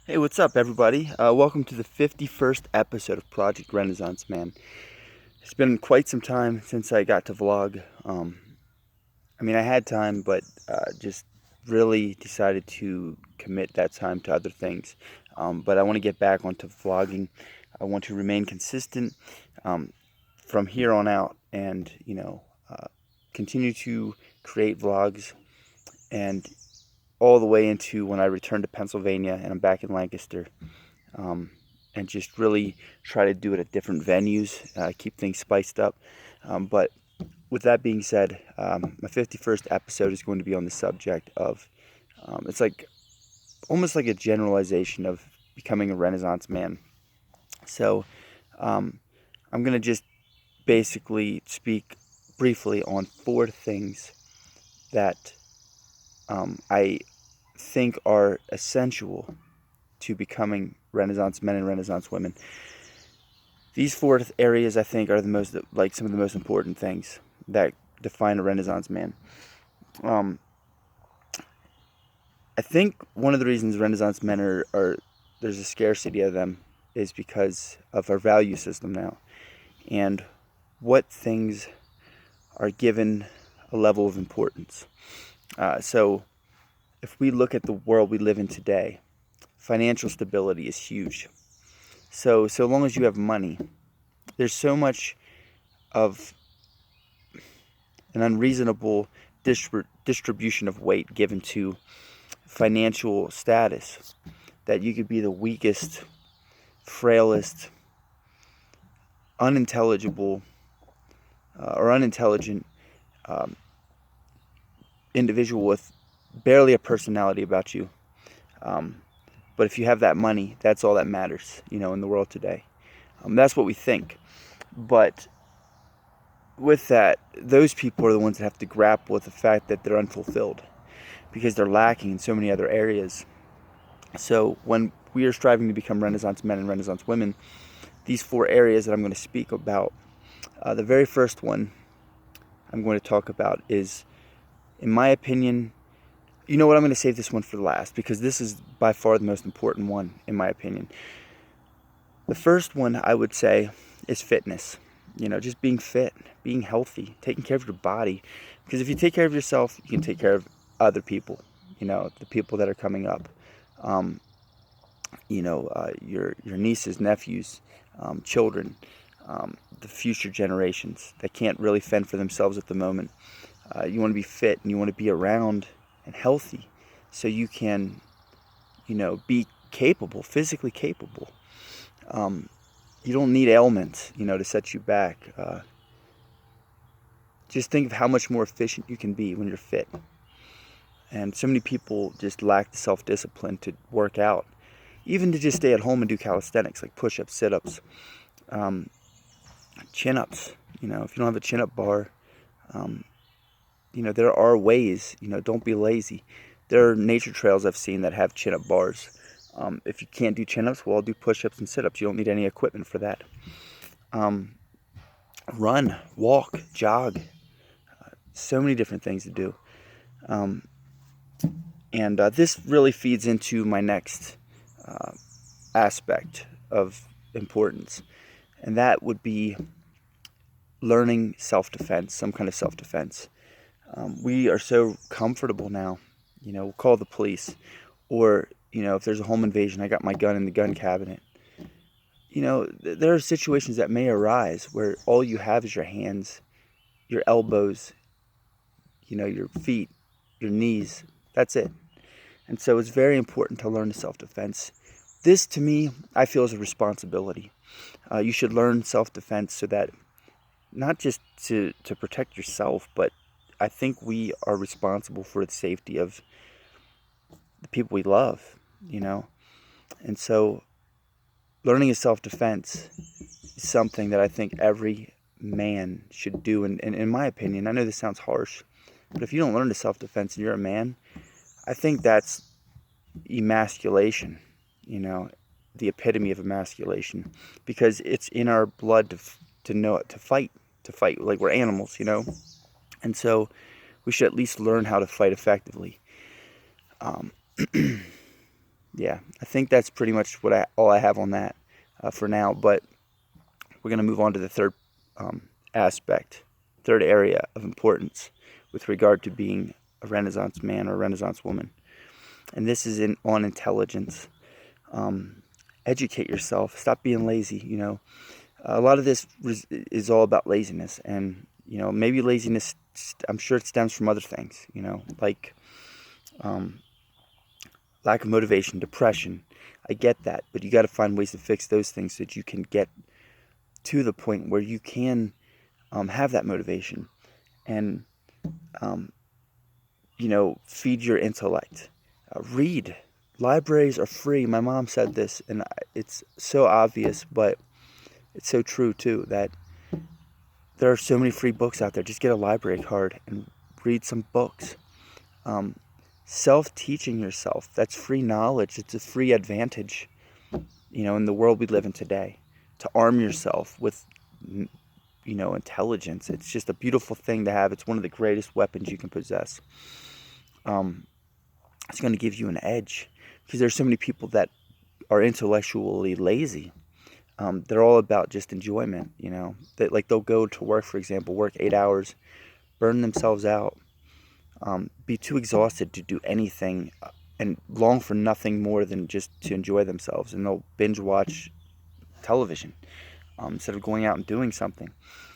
Hey, what's up, everybody? Welcome to the 51st episode of Project Renaissance Man. It's been quite some time since I got to vlog. I had time, but just really decided to commit that time to other things. But I want to get back onto vlogging. I want to remain consistent um, from here on out and, continue to create vlogs and all the way into when I return to Pennsylvania and I'm back in Lancaster. Um, and just really try to do it at different venues, keep things spiced up. But with that being said, my 51st episode is going to be on the subject of it's like almost like a generalization of becoming a Renaissance man. So um, I'm going to just basically speak briefly on four things that I think are essential to becoming Renaissance men and Renaissance women. These four areas, I think, are some of the most important things that define a Renaissance man. Um, I think one of the reasons Renaissance men are there's a scarcity of them is because of our value system now, and what things are given a level of importance. So, if we look at the world we live in today, financial stability is huge. So long as you have money, there's so much of an unreasonable distribution of weight given to financial status that you could be the weakest, frailest, unintelligible, or unintelligent um, individual with barely a personality about you. Um, but if you have that money, that's all that matters, in the world today. That's what we think. But with that, those people are the ones that have to grapple with the fact that they're unfulfilled because they're lacking in so many other areas. So when we are striving to become Renaissance men and Renaissance women, these four areas that I'm going to speak about, the very first one I'm going to talk about is, in my opinion, you know what, I'm going to save this one for last because this is by far the most important one, in my opinion. The first one I would say is fitness. Just being fit, being healthy, taking care of your body. Because if you take care of yourself, you can take care of other people, the people that are coming up. Um, your nieces, nephews, children, the future generations that can't really fend for themselves at the moment. You want to be fit and you want to be around and healthy so you can, be capable, physically capable. You don't need ailments, to set you back. Just think of how much more efficient you can be when you're fit. And so many people just lack the self-discipline to work out, even to just stay at home and do calisthenics like push-ups, sit-ups, chin-ups. If you don't have a chin-up bar, there are ways. Don't be lazy. There are nature trails I've seen that have chin-up bars. If you can't do chin-ups, well, do push-ups and sit-ups. You don't need any equipment for that. Run, walk, jog. So many different things to do. And this really feeds into my next aspect of importance, and that would be learning self-defense, some kind of self-defense. We are so comfortable now, we'll call the police, or, if there's a home invasion, I got my gun in the gun cabinet. There are situations that may arise where all you have is your hands, your elbows, your feet, your knees. That's it. And so it's very important to learn self-defense. This, to me, I feel is a responsibility. You should learn self-defense so that not just to protect yourself, but I think we are responsible for the safety of the people we love, And so learning a self-defense is something that I think every man should do. And in my opinion, I know this sounds harsh, but if you don't learn the self-defense and you're a man, I think that's emasculation, the epitome of emasculation, because it's in our blood to know to fight like we're animals, and so we should at least learn how to fight effectively. yeah, I think that's pretty much all I have on that for now. But we're going to move on to the third aspect, third area of importance with regard to being a Renaissance man or a Renaissance woman. And this is on intelligence. Educate yourself. Stop being lazy. A lot of this is all about laziness, and maybe laziness. I'm sure it stems from other things. Like lack of motivation, depression. I get that, but you got to find ways to fix those things so that you can get to the point where you can have that motivation and feed your intellect. Read. Libraries are free. My mom said this, and it's so obvious, but it's so true too, that there are so many free books out there. Just get a library card and read some books. Self-teaching yourself, that's free knowledge. It's a free advantage, in the world we live in today. To arm yourself with, intelligence. It's just a beautiful thing to have. It's one of the greatest weapons you can possess. It's going to give you an edge, because there's so many people that are intellectually lazy. They're all about just enjoyment, they'll go to work, for example, work 8 hours, burn themselves out, be too exhausted to do anything, and long for nothing more than just to enjoy themselves. And they'll binge watch television instead of going out and doing something.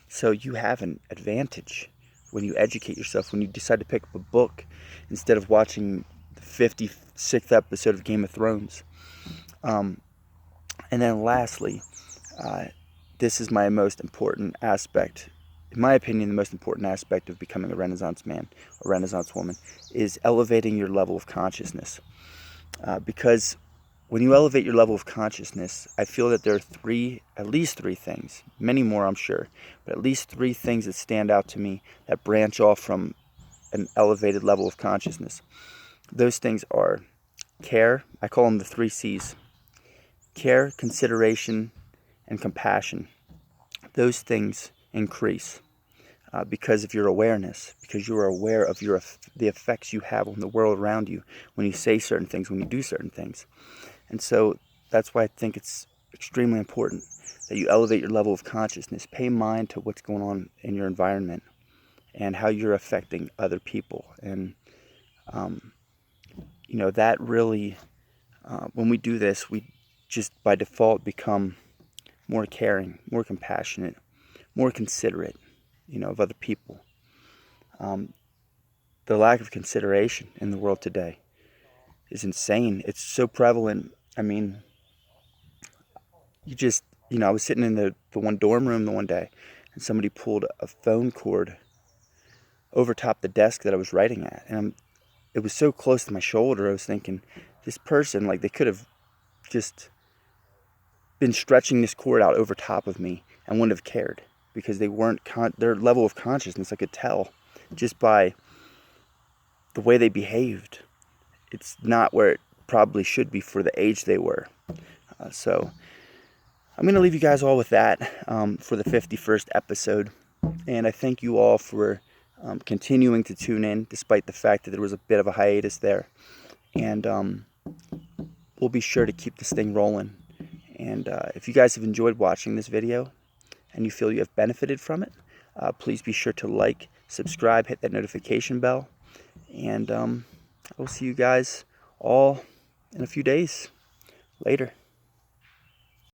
So you have an advantage when you educate yourself, when you decide to pick up a book instead of watching the 56th episode of Game of Thrones. And then lastly, this is my most important aspect. In my opinion, the most important aspect of becoming a Renaissance man or Renaissance woman is elevating your level of consciousness. Because when you elevate your level of consciousness, I feel that there are at least three things, many more I'm sure, but at least three things that stand out to me that branch off from an elevated level of consciousness. Those things are care. I call them the 3 C's. Care, consideration, and compassion. Those things increase because of your awareness, because you are aware of the effects you have on the world around you when you say certain things, when you do certain things. And so that's why I think it's extremely important that you elevate your level of consciousness. Pay mind to what's going on in your environment and how you're affecting other people. And, that really, when we do this, we just by default become more caring, more compassionate, more considerate, of other people. The lack of consideration in the world today is insane. It's so prevalent. I mean, I was sitting in the one dorm room the one day, and somebody pulled a phone cord over top the desk that I was writing at. And it was so close to my shoulder, I was thinking, this person, they could have just been stretching this cord out over top of me and wouldn't have cared, because they weren't their level of consciousness, I could tell just by the way they behaved. It's not where it probably should be for the age they were. So I'm going to leave you guys all with that for the 51st episode. And I thank you all for continuing to tune in, despite the fact that there was a bit of a hiatus there. And we'll be sure to keep this thing rolling. And if you guys have enjoyed watching this video and you feel you have benefited from it, please be sure to like, subscribe, hit that notification bell. And I will see you guys all in a few days. Later.